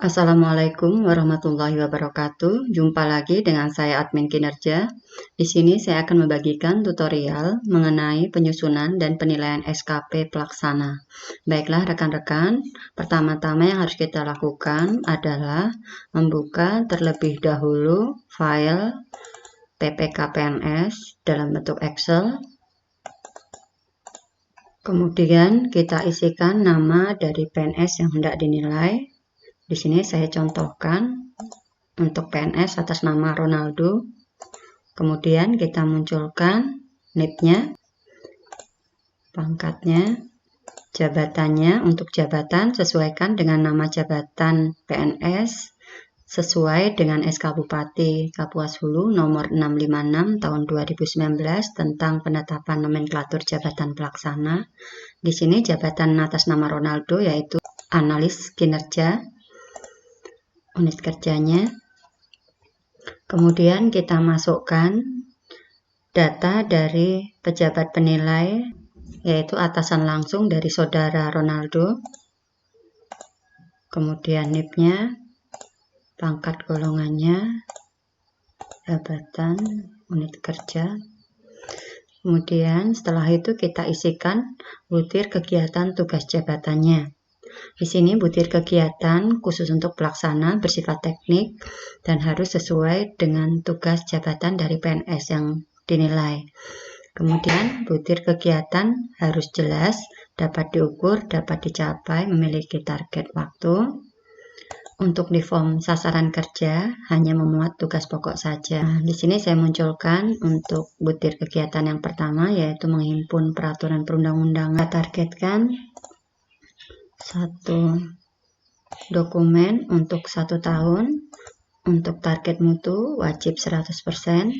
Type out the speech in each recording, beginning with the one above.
Assalamualaikum warahmatullahi wabarakatuh. Jumpa lagi dengan saya admin kinerja. Di sini saya akan membagikan tutorial mengenai penyusunan dan penilaian SKP pelaksana. Baiklah rekan-rekan, pertama-tama yang harus kita lakukan adalah membuka terlebih dahulu file PPK PNS dalam bentuk Excel. Kemudian kita isikan nama dari PNS yang hendak dinilai. Di sini saya contohkan untuk PNS atas nama Ronaldo. Kemudian kita munculkan NIP-nya, pangkatnya, jabatannya. Untuk jabatan sesuaikan dengan nama jabatan PNS sesuai dengan SK Bupati Kapuas Hulu nomor 656 tahun 2019 tentang penetapan nomenklatur jabatan pelaksana. Di sini jabatan atas nama Ronaldo yaitu analis kinerja, unit kerjanya. Kemudian kita masukkan data dari pejabat penilai, yaitu atasan langsung dari saudara Ronaldo. Kemudian NIP-nya, pangkat golongannya, jabatan, unit kerja. Kemudian setelah itu kita isikan butir kegiatan tugas jabatannya. Di sini butir kegiatan khusus untuk pelaksana bersifat teknik dan harus sesuai dengan tugas jabatan dari PNS yang dinilai. Kemudian butir kegiatan harus jelas, dapat diukur, dapat dicapai, memiliki target waktu. Untuk di form sasaran kerja hanya memuat tugas pokok saja. Di sini saya munculkan untuk butir kegiatan yang pertama yaitu menghimpun peraturan perundang-undangan. Targetkan satu dokumen untuk 1 tahun. Untuk target mutu wajib 100%.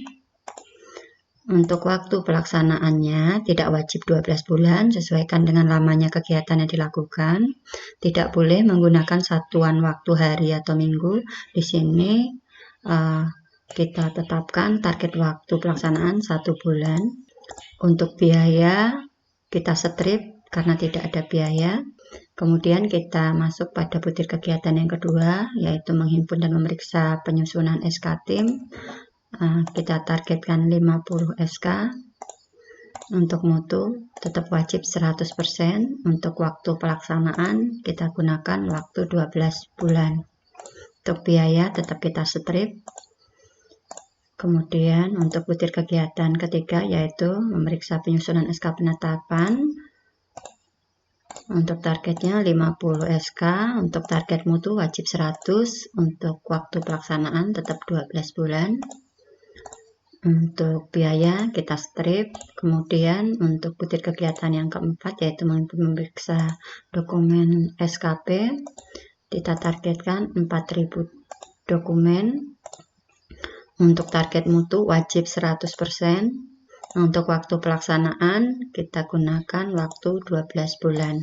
Untuk waktu pelaksanaannya tidak wajib 12 bulan, sesuaikan dengan lamanya kegiatan yang dilakukan. Tidak boleh menggunakan satuan waktu hari atau minggu. Di sini kita tetapkan target waktu pelaksanaan 1 bulan. Untuk biaya kita strip karena tidak ada biaya. Kemudian kita masuk pada butir kegiatan yang kedua, yaitu menghimpun dan memeriksa penyusunan SK tim. Kita targetkan 50 SK. Untuk mutu tetap wajib 100%. Untuk waktu pelaksanaan kita gunakan waktu 12 bulan. Untuk biaya tetap kita strip. Kemudian untuk butir kegiatan ketiga yaitu memeriksa penyusunan SK penetapan. Untuk targetnya 50 SK, untuk target mutu wajib 100, untuk waktu pelaksanaan tetap 12 bulan. Untuk biaya kita strip. Kemudian untuk butir kegiatan yang keempat yaitu memeriksa dokumen SKP, kita targetkan 4000 dokumen. Untuk target mutu wajib 100%. Untuk waktu pelaksanaan kita gunakan waktu 12 bulan.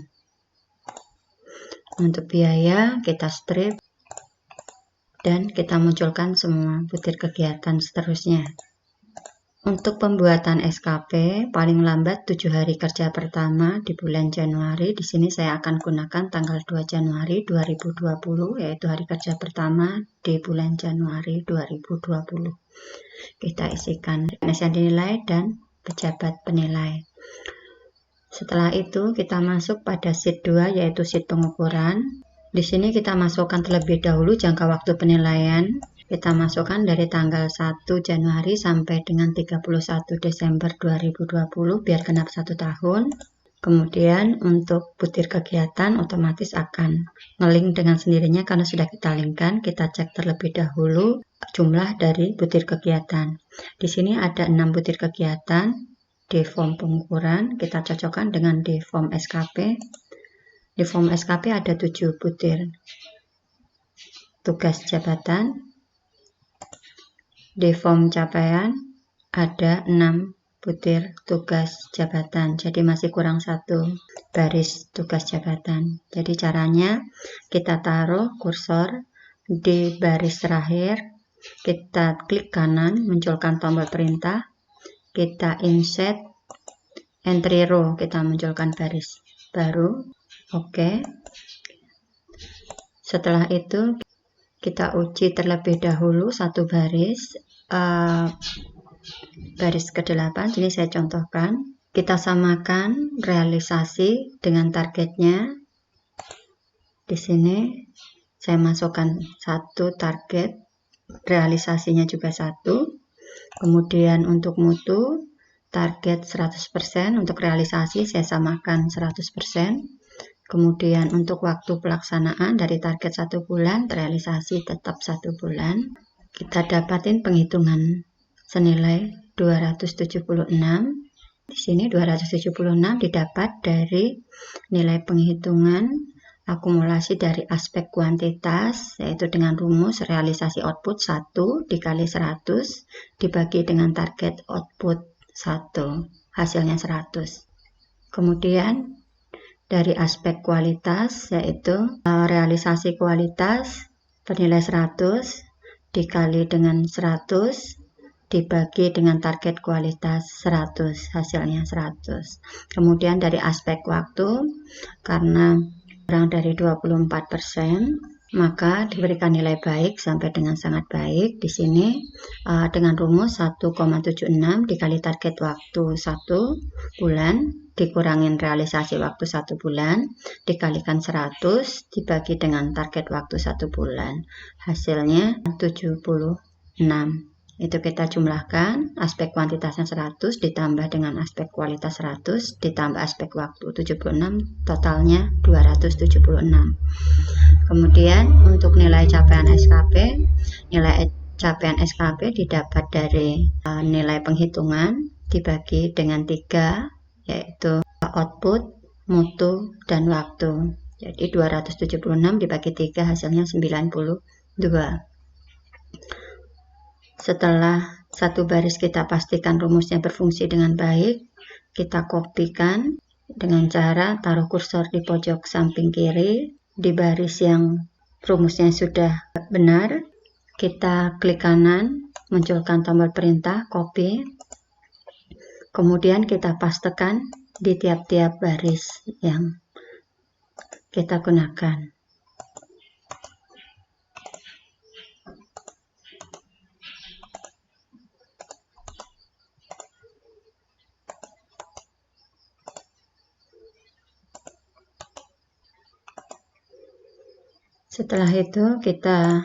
Untuk biaya kita strip dan kita munculkan semua butir kegiatan seterusnya. Untuk pembuatan SKP paling lambat 7 hari kerja pertama di bulan Januari. Di sini saya akan gunakan tanggal 2 Januari 2020 yaitu hari kerja pertama di bulan Januari 2020. Kita isikan PNS yang dinilai dan pejabat penilai. Setelah itu kita masuk pada sheet 2 yaitu sheet pengukuran. Di sini kita masukkan terlebih dahulu jangka waktu penilaian. Kita masukkan dari tanggal 1 Januari sampai dengan 31 Desember 2020 biar genap 1 tahun. Kemudian untuk butir kegiatan otomatis akan ngelink dengan sendirinya karena sudah kita linkkan. Kita cek terlebih dahulu jumlah dari butir kegiatan. Di sini ada 6 butir kegiatan di form pengukuran. Kita cocokkan dengan di form SKP. Di form SKP ada 7 butir tugas jabatan. Di form capaian ada 6 butir tugas jabatan, jadi masih kurang 1 baris tugas jabatan. Jadi caranya kita taruh kursor di baris terakhir, kita klik kanan, munculkan tombol perintah, kita insert entry row, kita munculkan baris baru. Oke. Setelah itu kita uji terlebih dahulu satu baris, baris ke-8. Ini saya contohkan. Kita samakan realisasi dengan targetnya. Di sini saya masukkan satu target, realisasinya juga satu. Kemudian untuk mutu, target 100%, untuk realisasi saya samakan 100%. Kemudian untuk waktu pelaksanaan dari target 1 bulan, realisasi tetap 1 bulan. Kita dapatin penghitungan senilai 276. Di sini 276 didapat dari nilai penghitungan akumulasi dari aspek kuantitas, yaitu dengan rumus realisasi output 1 dikali 100 dibagi dengan target output 1, hasilnya 100. Kemudian dari aspek kualitas, yaitu realisasi kualitas bernilai 100 dikali dengan 100 dibagi dengan target kualitas 100, hasilnya 100. Kemudian dari aspek waktu, karena kurang dari 24%, maka diberikan nilai baik sampai dengan sangat baik. Di sini dengan rumus 1,76 dikali target waktu 1 bulan dikurangin realisasi waktu 1 bulan dikalikan 100 dibagi dengan target waktu 1 bulan, hasilnya 76. Itu kita jumlahkan, aspek kuantitasnya 100 ditambah dengan aspek kualitas 100 ditambah aspek waktu 76, totalnya 276. Kemudian untuk nilai capaian SKP didapat dari nilai penghitungan dibagi dengan 3, yaitu output, mutu, dan waktu. Jadi 276 dibagi 3 hasilnya 92. Setelah satu baris kita pastikan rumusnya berfungsi dengan baik, kita kopikan dengan cara taruh kursor di pojok samping kiri di baris yang rumusnya sudah benar. Kita klik kanan, munculkan tombol perintah copy, kemudian kita pastekan di tiap-tiap baris yang kita gunakan. Setelah itu kita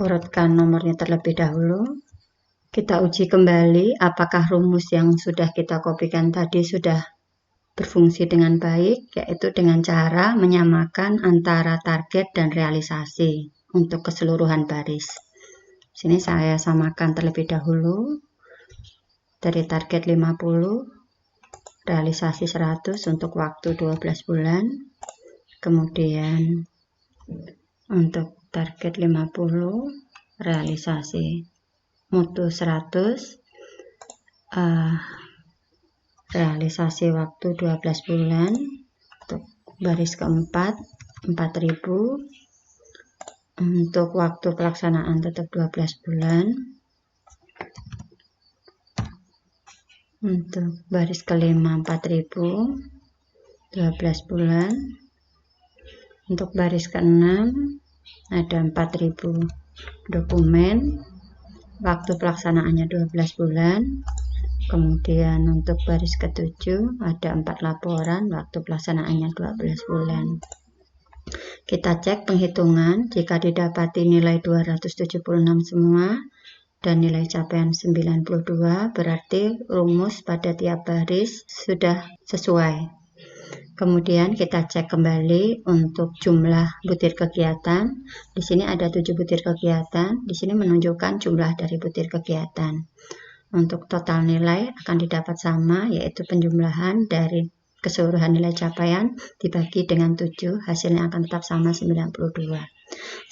urutkan nomornya terlebih dahulu. Kita uji kembali apakah rumus yang sudah kita kopikan tadi sudah berfungsi dengan baik, yaitu dengan cara menyamakan antara target dan realisasi untuk keseluruhan baris. Sini saya samakan terlebih dahulu dari target 50, realisasi 100 untuk waktu 12 bulan. Kemudian untuk target 50, realisasi mutu 100, realisasi waktu 12 bulan. Untuk baris keempat 4000, untuk waktu pelaksanaan tetap 12 bulan. Untuk baris kelima 4000, 12 bulan. Untuk baris ke-6 ada 4000 dokumen, waktu pelaksanaannya 12 bulan. Kemudian untuk baris ke-7 ada 4 laporan, waktu pelaksanaannya 12 bulan. Kita cek penghitungan, jika didapati nilai 276 semua dan nilai capaian 92, berarti rumus pada tiap baris sudah sesuai. Kemudian kita cek kembali untuk jumlah butir kegiatan. Di sini ada 7 butir kegiatan. Di sini menunjukkan jumlah dari butir kegiatan. Untuk total nilai akan didapat sama, yaitu penjumlahan dari keseluruhan nilai capaian dibagi dengan 7, hasilnya akan tetap sama 92.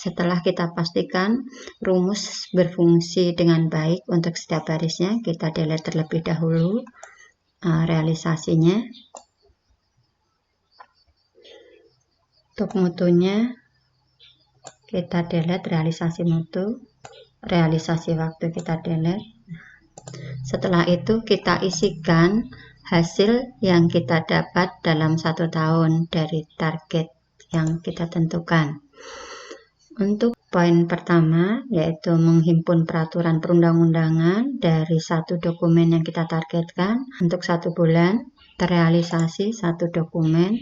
Setelah kita pastikan rumus berfungsi dengan baik untuk setiap barisnya, kita delete terlebih dahulu realisasinya. Untuk mutunya kita delete realisasi mutu, realisasi waktu kita delete. Setelah itu kita isikan hasil yang kita dapat dalam 1 tahun dari target yang kita tentukan. Untuk poin pertama, yaitu menghimpun peraturan perundang-undangan dari satu dokumen yang kita targetkan untuk 1 bulan, terrealisasi 1 dokumen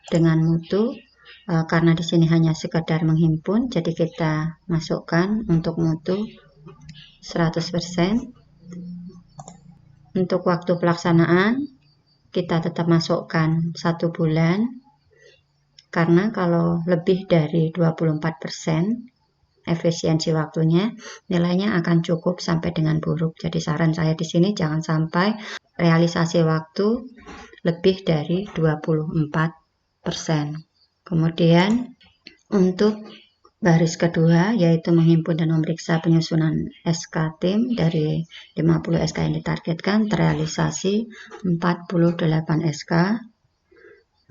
dengan mutu. Karena di sini hanya sekedar menghimpun, jadi kita masukkan untuk mutu 100%. Untuk waktu pelaksanaan, kita tetap masukkan 1 bulan, karena kalau lebih dari 24% efisiensi waktunya, nilainya akan cukup sampai dengan buruk. Jadi saran saya di sini jangan sampai realisasi waktu lebih dari 24%. Kemudian untuk baris kedua, yaitu menghimpun dan memeriksa penyusunan SK tim dari 50 SK yang ditargetkan, terrealisasi 48 SK.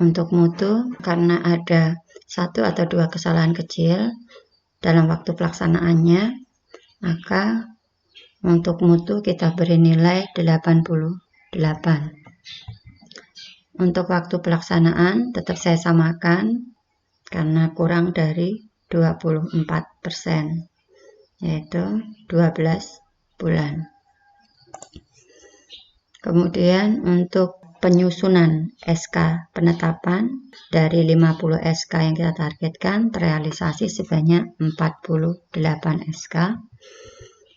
Untuk mutu, karena ada 1 atau 2 kesalahan kecil dalam waktu pelaksanaannya, maka untuk mutu kita beri nilai 88. Untuk waktu pelaksanaan tetap saya samakan karena kurang dari 24%, yaitu 12 bulan. Kemudian untuk penyusunan SK penetapan dari 50 SK yang kita targetkan, terrealisasi sebanyak 48 SK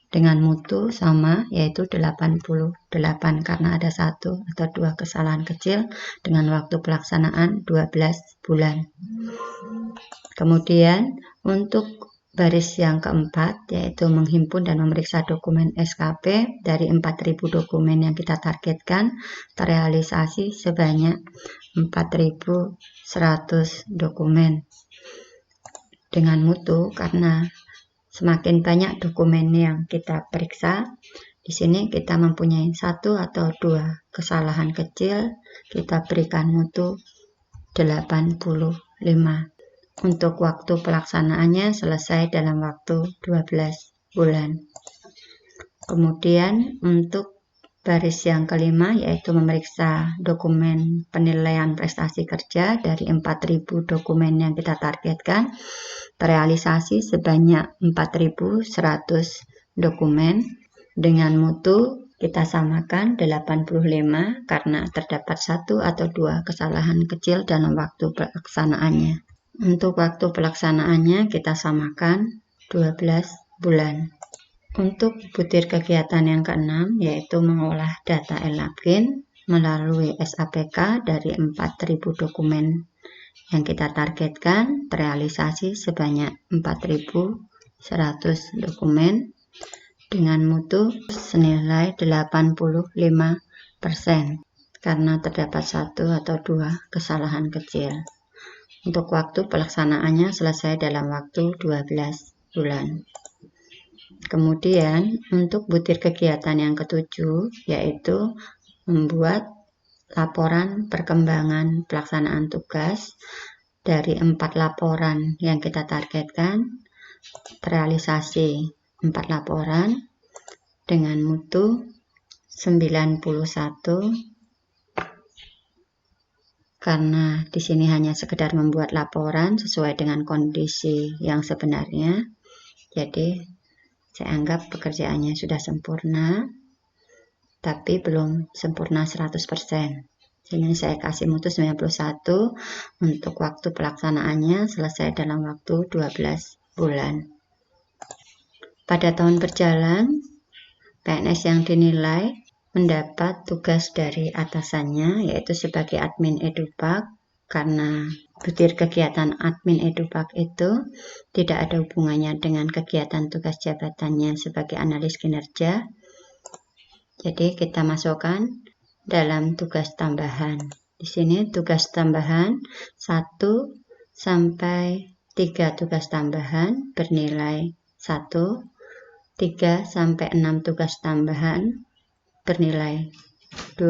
dengan mutu sama, yaitu 88, karena ada 1 atau 2 kesalahan kecil dengan waktu pelaksanaan 12 bulan. Kemudian untuk baris yang keempat, yaitu menghimpun dan memeriksa dokumen SKP dari 4.000 dokumen yang kita targetkan, terrealisasi sebanyak 4.100 dokumen dengan mutu, karena semakin banyak dokumen yang kita periksa, di sini kita mempunyai 1 atau 2 kesalahan kecil, kita berikan mutu 85. Untuk waktu pelaksanaannya selesai dalam waktu 12 bulan. Kemudian untuk baris yang kelima, yaitu memeriksa dokumen penilaian prestasi kerja dari 4.000 dokumen yang kita targetkan, terrealisasi sebanyak 4.100 dokumen dengan mutu kita samakan 85 karena terdapat 1 atau 2 kesalahan kecil dalam waktu pelaksanaannya. Untuk waktu pelaksanaannya kita samakan 12 bulan. Untuk butir kegiatan yang keenam, yaitu mengolah data e-login melalui SAPK dari 4.000 dokumen yang kita targetkan, terrealisasi sebanyak 4.100 dokumen dengan mutu senilai 85% karena terdapat 1 atau 2 kesalahan kecil. Untuk waktu pelaksanaannya selesai dalam waktu 12 bulan. Kemudian untuk butir kegiatan yang ketujuh, yaitu membuat laporan perkembangan pelaksanaan tugas dari 4 laporan yang kita targetkan, terrealisasi 4 laporan dengan mutu 91, karena di sini hanya sekedar membuat laporan sesuai dengan kondisi yang sebenarnya. Jadi saya anggap pekerjaannya sudah sempurna, tapi belum sempurna 100%. Sini saya kasih mutu 91 untuk waktu pelaksanaannya selesai dalam waktu 12 bulan. Pada tahun berjalan, PNS yang dinilai mendapat tugas dari atasannya, yaitu sebagai admin edupak, karena butir kegiatan admin edupak itu tidak ada hubungannya dengan kegiatan tugas jabatannya sebagai analis kinerja. Jadi kita masukkan dalam tugas tambahan. Di sini tugas tambahan 1 sampai 3 tugas tambahan bernilai 1, 3 sampai 6 tugas tambahan bernilai 2,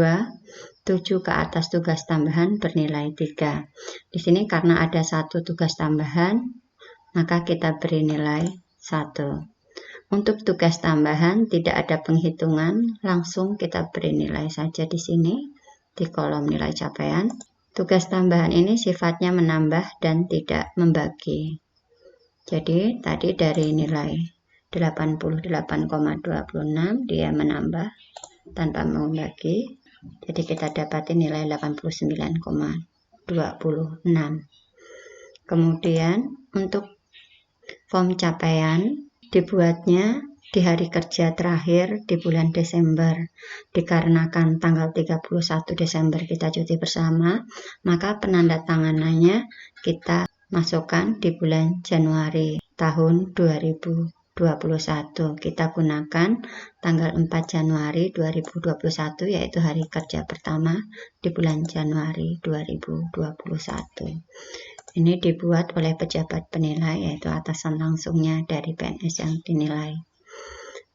7 ke atas tugas tambahan bernilai 3. Di sini karena ada 1 tugas tambahan, maka kita beri nilai 1. Untuk tugas tambahan tidak ada penghitungan, langsung kita beri nilai saja di sini di kolom nilai capaian. Tugas tambahan ini sifatnya menambah dan tidak membagi. Jadi tadi dari nilai 88,26 dia menambah tanpa membagi. Jadi kita dapati nilai 89,26. Kemudian untuk form capaian dibuatnya di hari kerja terakhir di bulan Desember. Dikarenakan tanggal 31 Desember kita cuti bersama, maka penandatanganannya kita masukkan di bulan Januari tahun 2021. Kita gunakan tanggal 4 Januari 2021 yaitu hari kerja pertama di bulan Januari 2021. Ini dibuat oleh pejabat penilai, yaitu atasan langsungnya dari PNS yang dinilai.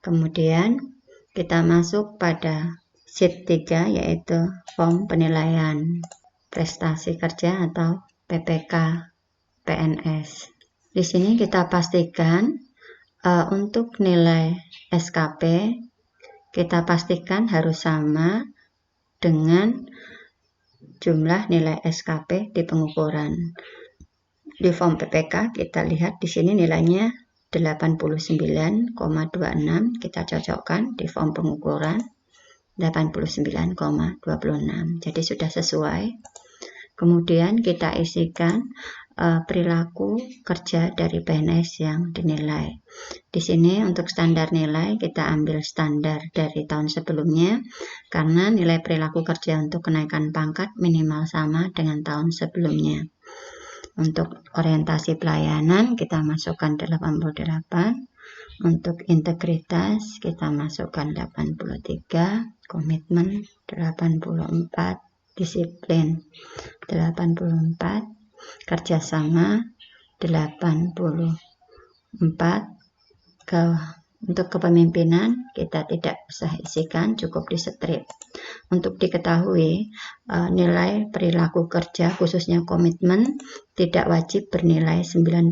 Kemudian kita masuk pada sheet 3, yaitu form penilaian prestasi kerja atau PPK PNS. Di sini kita pastikan untuk nilai SKP kita pastikan harus sama dengan jumlah nilai SKP di pengukuran. Di form PPK kita lihat di sini nilainya 89,26, kita cocokkan di form pengukuran 89,26. Jadi sudah sesuai. Kemudian kita isikan perilaku kerja dari PNS yang dinilai. Di sini untuk standar nilai kita ambil standar dari tahun sebelumnya karena nilai perilaku kerja untuk kenaikan pangkat minimal sama dengan tahun sebelumnya. Untuk orientasi pelayanan kita masukkan 88, untuk integritas kita masukkan 83, komitmen 84, disiplin 84, kerjasama 84, untuk kepemimpinan kita tidak usah isikan, cukup di strip. Untuk diketahui nilai perilaku kerja khususnya komitmen tidak wajib bernilai 91.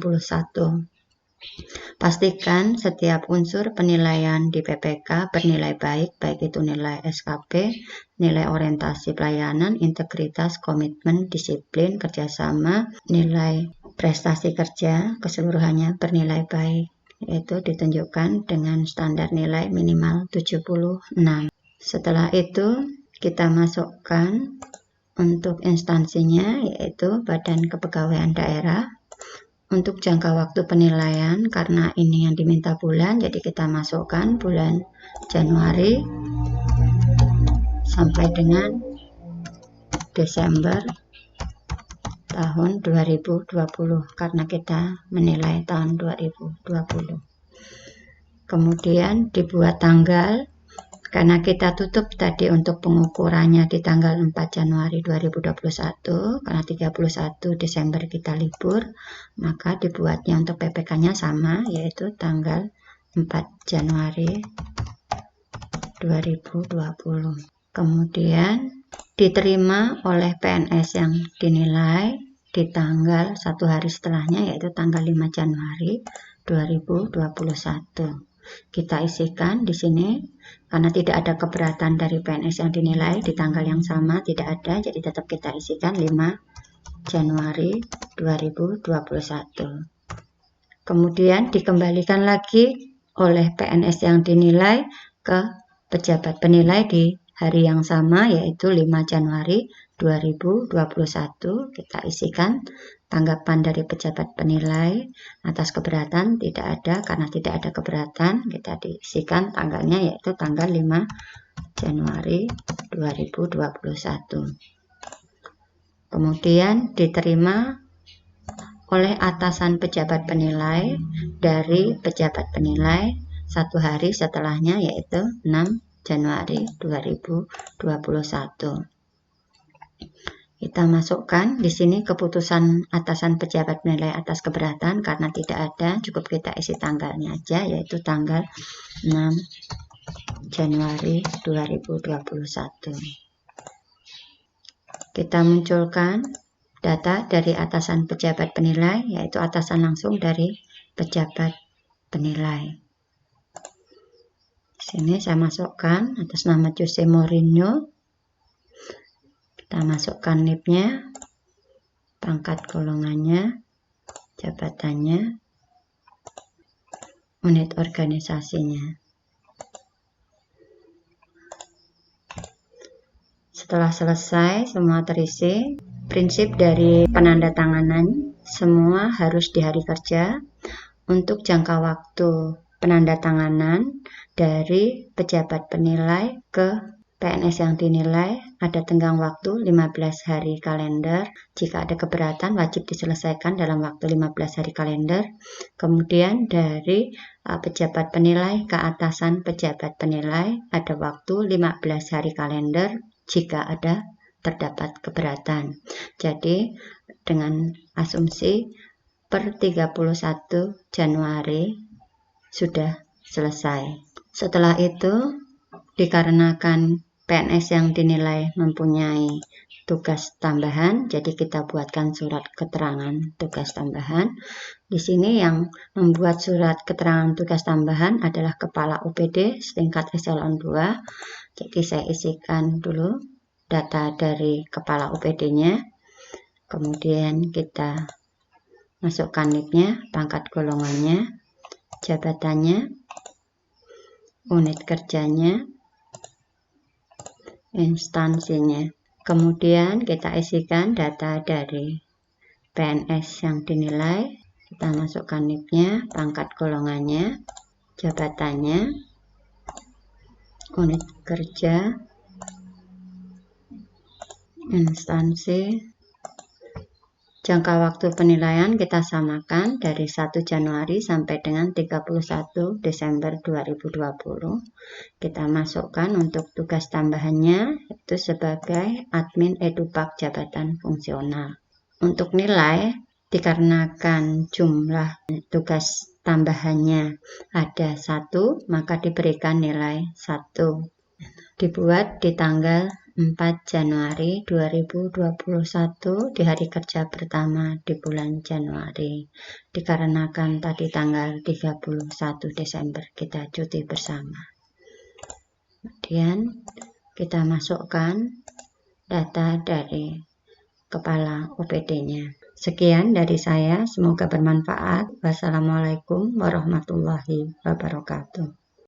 Pastikan setiap unsur penilaian di PPK bernilai baik itu nilai SKP, nilai orientasi pelayanan, integritas, komitmen, disiplin, kerjasama, nilai prestasi kerja keseluruhannya bernilai baik, yaitu ditunjukkan dengan standar nilai minimal 76. Setelah itu kita masukkan untuk instansinya, yaitu Badan Kepegawaian Daerah. Untuk jangka waktu penilaian, karena ini yang diminta bulan, jadi kita masukkan bulan Januari sampai dengan Desember tahun 2020, karena kita menilai tahun 2020. Kemudian dibuat tanggal, karena kita tutup tadi untuk pengukurannya di tanggal 4 Januari 2021, karena 31 Desember kita libur, maka dibuatnya untuk PPK-nya sama, yaitu tanggal 4 Januari 2020. Kemudian diterima oleh PNS yang dinilai di tanggal 1 hari setelahnya, yaitu tanggal 5 Januari 2021. Kita isikan di sini karena tidak ada keberatan dari PNS yang dinilai di tanggal yang sama, tidak ada, jadi tetap kita isikan 5 Januari 2021. Kemudian dikembalikan lagi oleh PNS yang dinilai ke pejabat penilai di hari yang sama, yaitu 5 Januari 2021. Kita isikan tanggapan dari pejabat penilai atas keberatan tidak ada, karena tidak ada keberatan kita diisikan tanggalnya, yaitu tanggal 5 Januari 2021. Kemudian diterima oleh atasan pejabat penilai dari pejabat penilai 1 hari setelahnya, yaitu 6 Januari 2021. Kita masukkan di sini keputusan atasan pejabat penilai atas keberatan, karena tidak ada, cukup kita isi tanggalnya aja, yaitu tanggal 6 Januari 2021. Kita munculkan data dari atasan pejabat penilai, yaitu atasan langsung dari pejabat penilai. Di sini saya masukkan atas nama Jose Mourinho. Kita masukkan NIP-nya, pangkat golongannya, jabatannya, unit organisasinya. Setelah selesai semua terisi, prinsip dari penandatanganan semua harus di hari kerja. Untuk jangka waktu penandatanganan dari pejabat penilai ke PNS yang dinilai ada tenggang waktu 15 hari kalender. Jika ada keberatan wajib diselesaikan dalam waktu 15 hari kalender. Kemudian dari pejabat penilai ke atasan pejabat penilai ada waktu 15 hari kalender jika ada terdapat keberatan. Jadi dengan asumsi per 31 Januari sudah selesai. Setelah itu dikarenakan PNS yang dinilai mempunyai tugas tambahan, jadi kita buatkan surat keterangan tugas tambahan. Di sini yang membuat surat keterangan tugas tambahan adalah Kepala UPD setingkat eselon 2. Jadi saya isikan dulu data dari Kepala UPD-nya. Kemudian kita masukkan NIK-nya, pangkat golongannya, jabatannya, unit kerjanya, instansinya. Kemudian kita isikan data dari PNS yang dinilai. Kita masukkan NIK-nya, pangkat golongannya, jabatannya, unit kerja, instansi. Jangka waktu penilaian kita samakan dari 1 Januari sampai dengan 31 Desember 2020. Kita masukkan untuk tugas tambahannya itu sebagai admin edupak jabatan fungsional. Untuk nilai, dikarenakan jumlah tugas tambahannya ada 1, maka diberikan nilai 1. Dibuat di tanggal 4 Januari 2021 di hari kerja pertama di bulan Januari. Dikarenakan tadi tanggal 31 Desember kita cuti bersama. Kemudian kita masukkan data dari Kepala UPD-nya. Sekian dari saya, semoga bermanfaat. Wassalamualaikum warahmatullahi wabarakatuh.